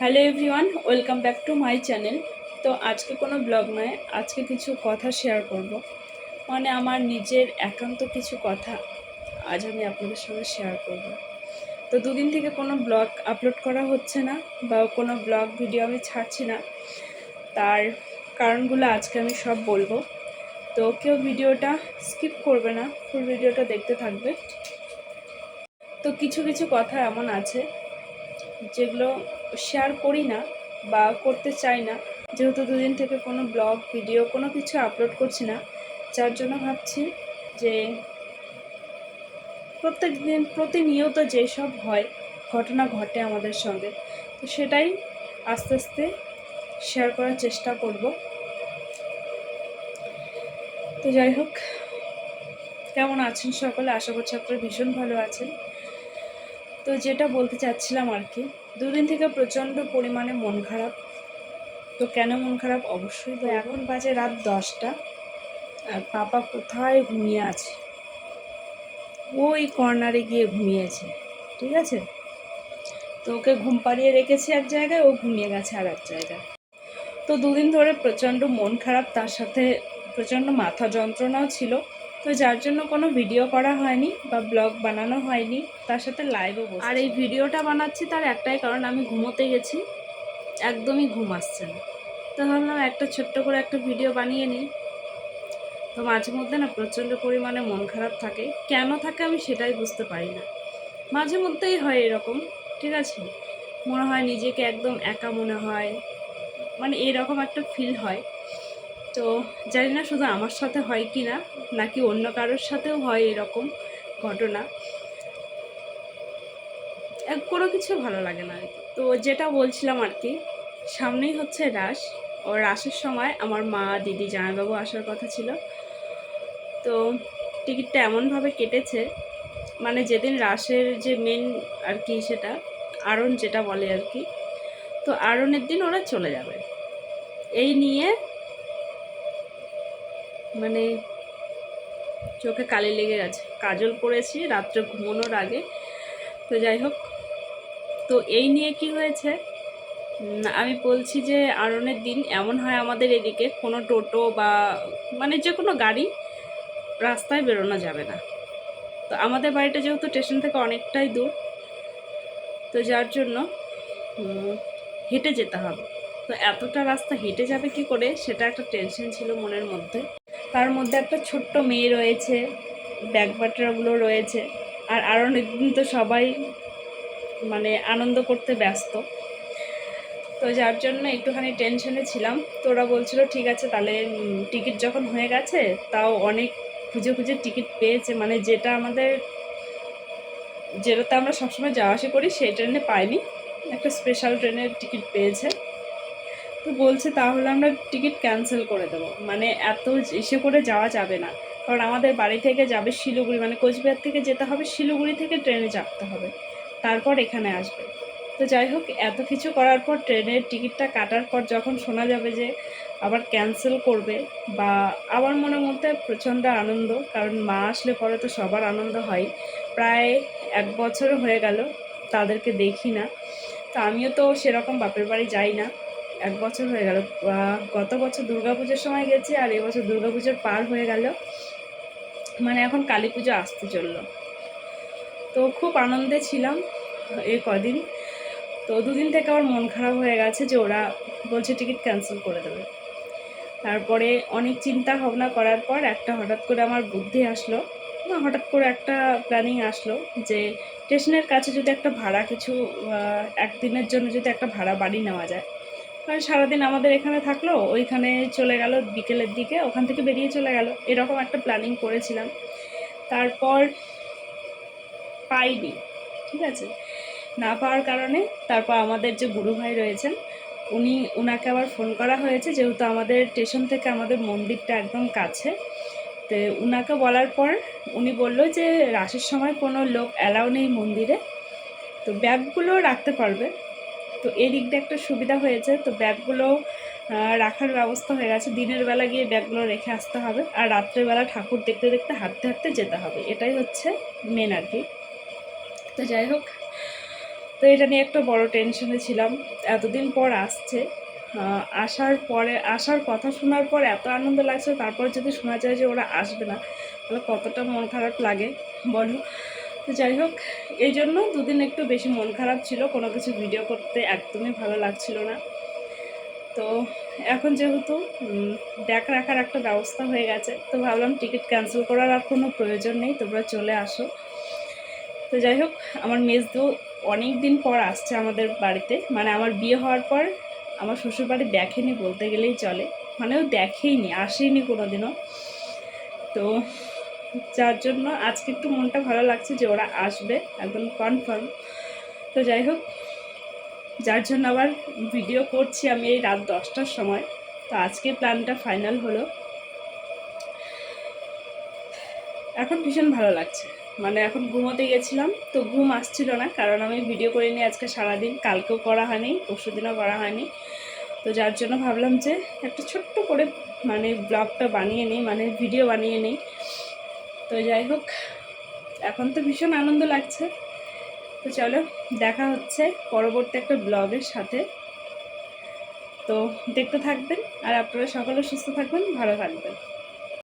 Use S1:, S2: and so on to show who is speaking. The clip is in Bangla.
S1: Hello everyone, welcome back to my channel. তো আজকে কোনো ব্লগ নয়, আজকে কিছু কথা শেয়ার করব। মানে আমার নিজের একান্ত কিছু কথা আজ আমি আপনাদের সঙ্গে শেয়ার করব। তো দুদিন থেকে কোনো ব্লগ আপলোড করা হচ্ছে না বা কোনো ব্লগ ভিডিও আমি ছাড়ছি না। তার কারণগুলো আজকে আমি সব বলবো। তো কেউ ভিডিওটা স্কিপ করবে না, ফুল ভিডিওটা দেখতে থাকবে। তো কিছু কিছু কথা এমন আছে যেগুলো শেয়ার করি না বা করতে চাই না, যেহেতু দুদিন থেকে কোনো ব্লগ ভিডিও কোনো কিছু আপলোড করছি না, যার জন্য ভাবছি যে প্রত্যেক দিন প্রতিনিয়ত যেসব হয় ঘটনা ঘটে আমাদের সঙ্গে, তো সেটাই আস্তে আস্তে শেয়ার করার চেষ্টা করব। তো যাই হোক, কেমন আছেন সকলে? আশা করছি আপনারা ভীষণ ভালো আছেন। তো যেটা বলতে চাচ্ছিলাম আর কি, দুদিন থেকে প্রচণ্ড পরিমাণে মন খারাপ। তো কেন মন খারাপ অবশ্যই, তো এখন বাজে রাত 10টা আর পাপা কোথায় ঘুমিয়ে আছে, ওই কর্নারে গিয়ে ঘুমিয়েছে। ঠিক আছে, তো ওকে ঘুম পাড়িয়ে রেখেছি এক জায়গায়, ও ঘুমিয়ে গেছে আর এক জায়গায়। তো দুদিন ধরে প্রচণ্ড মন খারাপ, তার সাথে প্রচণ্ড মাথা যন্ত্রণাও ছিল। তো যার জন্য কোনো ভিডিও করা হয়নি বা ব্লগ বানানো হয়নি, তার সাথে লাইভও বসে। আর এই ভিডিওটা বানাচ্ছি তার একটাই কারণ, আমি ঘুমোতে গেছি, একদমই ঘুম আসছে না। তো ভাবলাম একটা ছোট্ট করে একটা ভিডিও বানিয়ে নিই। তো মাঝে মধ্যে না প্রচণ্ড পরিমাণে মন খারাপ থাকে, কেন থাকে আমি সেটাই বুঝতে পারি না। মাঝে মধ্যেই হয় এরকম, ঠিক আছে, মনে হয় নিজেকে একদম একা মনে হয়, মানে এরকম একটা ফিল হয়। তো জানি না শুধু আমার সাথে হয় কি না, নাকি অন্য কারোর সাথেও হয় এরকম ঘটনা, কোনো কিছু ভালো লাগে না আর কি। তো যেটা বলছিলাম আর কি, সামনেই হচ্ছে রাস, ও রাসের সময় আমার মা, দিদি, জামাইবাবু আসার কথা ছিল। তো টিকিটটা এমনভাবে কেটেছে, মানে যেদিন রাসের যে মেন আর কি, সেটা আরণ যেটা বলে আর কি, তো আরণের দিন ওরা চলে যাবে এই নিয়ে, মানে চোখে কালি লেগে গেছে, কাজল পরেছি রাত্রে ঘুমানোর আগে। তো যাই হোক, তো এই নিয়ে কি হয়েছে, আমি বলছি যে আরণের দিন এমন হয় আমাদের এদিকে কোনো টোটো বা মানে যে কোনো গাড়ি রাস্তায় বেরোনো যাবে না। তো আমাদের বাড়িটা যেহেতু স্টেশন থেকে অনেকটাই দূর, তো যার জন্য হেঁটে যেতে হবে। তো এতটা রাস্তা হেঁটে যাবে কি করে, সেটা একটা টেনশন ছিল মনের মধ্যে। তার মধ্যে একটা ছোট্ট মেয়ে রয়েছে, ব্যাগ বাটরাগুলো রয়েছে, আর আরও একদিন তো সবাই মানে আনন্দ করতে ব্যস্ত। তো যার জন্য একটুখানি টেনশনে ছিলাম। তো ওরা বলছিল ঠিক আছে তাহলে, টিকিট যখন হয়ে গেছে, তাও অনেক খুঁজে খুঁজে টিকিট পেয়েছে, মানে যেটাতে আমরা সবসময় যাওয়া আসা করি সেই ট্রেনে পাইনি, একটা স্পেশাল ট্রেনের টিকিট পেয়েছে। তো বলছে তাহলে আমরা টিকিট ক্যান্সেল করে দেবো, মানে এত এসে করে যাওয়া যাবে না, কারণ আমাদের বাড়ি থেকে যাবে শিলিগুড়ি, মানে কোচবিহার থেকে যেতে হবে শিলিগুড়ি, থেকে ট্রেনে চাপতে হবে, তারপর এখানে আসবে। তো যাই হোক, এত কিছু করার পর ট্রেনের টিকিটটা কাটার পর যখন শোনা যাবে যে আবার ক্যান্সেল করবে, বা আমার মনের মধ্যে প্রচণ্ড আনন্দ, কারণ মা আসলে পরে তো সবার আনন্দ হয়। প্রায় 1 বছর হয়ে গেল তাদেরকে দেখি না। তো আমিও তো সেরকম বাপের বাড়ি যাই না, 1 বছর হয়ে গেল। গত বছর দুর্গাপুজোর সময় গেছি, আর এবছর দুর্গাপুজোর পার হয়ে গেল, মানে এখন কালী পুজো আসতে চললো। তো খুব আনন্দে ছিলাম এই কদিন। তো দুদিন থেকে আমার মন খারাপ হয়ে গেছে যে ওরা বলছে টিকিট ক্যান্সেল করে দেবে। তারপরে অনেক চিন্তা ভাবনা করার পর একটা হঠাৎ করে আমার বুদ্ধি আসলো, হঠাৎ করে একটা প্ল্যানিং আসলো যে স্টেশনের কাছে যদি একটা ভাড়া কিছু, একদিনের জন্য যদি একটা ভাড়া বাড়ি নেওয়া যায়, কারণ সারাদিন আমাদের এখানে থাকলো, ওইখানে চলে গেল বিকেলের দিকে, ওখান থেকে বেরিয়ে চলে গেল, এরকম একটা প্ল্যানিং করেছিলাম। তারপর পাইনি, ঠিক আছে, না পাওয়ার কারণে তারপর আমাদের যে গুরু ভাই রয়েছেন, ওনাকে আবার ফোন করা হয়েছে, যেহেতু আমাদের স্টেশন থেকে আমাদের মন্দিরটা একদম কাছে। তো ওনাকে বলার পর উনি বললো যে রাসের সময় কোনো লোক অ্যালাউ নেই মন্দিরে, তো ব্যাগগুলো রাখতে পারবে। তো এদিক দিয়ে একটা সুবিধা হয়েছে, তো ব্যাগগুলো রাখার ব্যবস্থা হয়ে গেছে, দিনের বেলা গিয়ে ব্যাগগুলো রেখে আসতে হবে, আর রাত্রেবেলা ঠাকুর দেখতে দেখতে হাঁটতে হাঁটতে যেতে হবে, এটাই হচ্ছে মেন আর কি। তো যাই হোক, তো এটা নিয়ে একটা বড় টেনশনে ছিলাম। এতদিন পর আসছে, আসার কথা শোনার পর এত আনন্দ লাগছে, তারপর যদি শোনা যায় যে ওরা আসবে না তাহলে কতটা মন খারাপ লাগে বলো। তো যাই হোক, এই জন্য দুদিন একটু বেশি মন খারাপ ছিল, কোনো কিছু ভিডিও করতে একদমই ভালো লাগছিল না। তো এখন যেহেতু ব্যাগ রাখার একটা ব্যবস্থা হয়ে গেছে, তো ভাবলাম টিকিট ক্যান্সেল করার আর কোনো প্রয়োজন নেই, তোমরা চলে আসো। তো যাই হোক, আমার মেজদু অনেক দিন পর আসছে আমাদের বাড়িতে, মানে আমার বিয়ে হওয়ার পর আমার শ্বশুরবাড়ি দেখেনি বলতে গেলেই চলে, মানে ও দেখেইনি, আসেনি কোনো দিনও। তো যার জন্য আজকে একটু মনটা ভালো লাগছে যে ওরা আসবে, একদম কনফার্ম। তো যাই হোক, যার জন্য আবার ভিডিও করছি আমি এই রাত 10টার সময়। তো আজকে প্ল্যানটা ফাইনাল হলো। এখন ভীষণ ভালো লাগছে, মানে এখন ঘুমোতে গেছিলাম তো ঘুম আসছিল না, কারণ আমি ভিডিও করিনি আজকে সারাদিন, কালকেও করা হয়নি, পরশুদিনও করা হয়নি। তো যার জন্য ভাবলাম যে একটা ছোট্ট করে মানে ব্লগটা বানিয়ে নিই, মানে ভিডিও বানিয়ে নিই। তো যাই হোক, এখন তো ভীষণ আনন্দ লাগছে। তো চলো, দেখা হচ্ছে পরবর্তী একটা ব্লগের সাথে। তো দেখতে থাকবেন, আর আপনারা সকলে সুস্থ থাকবেন, ভালো থাকবেন।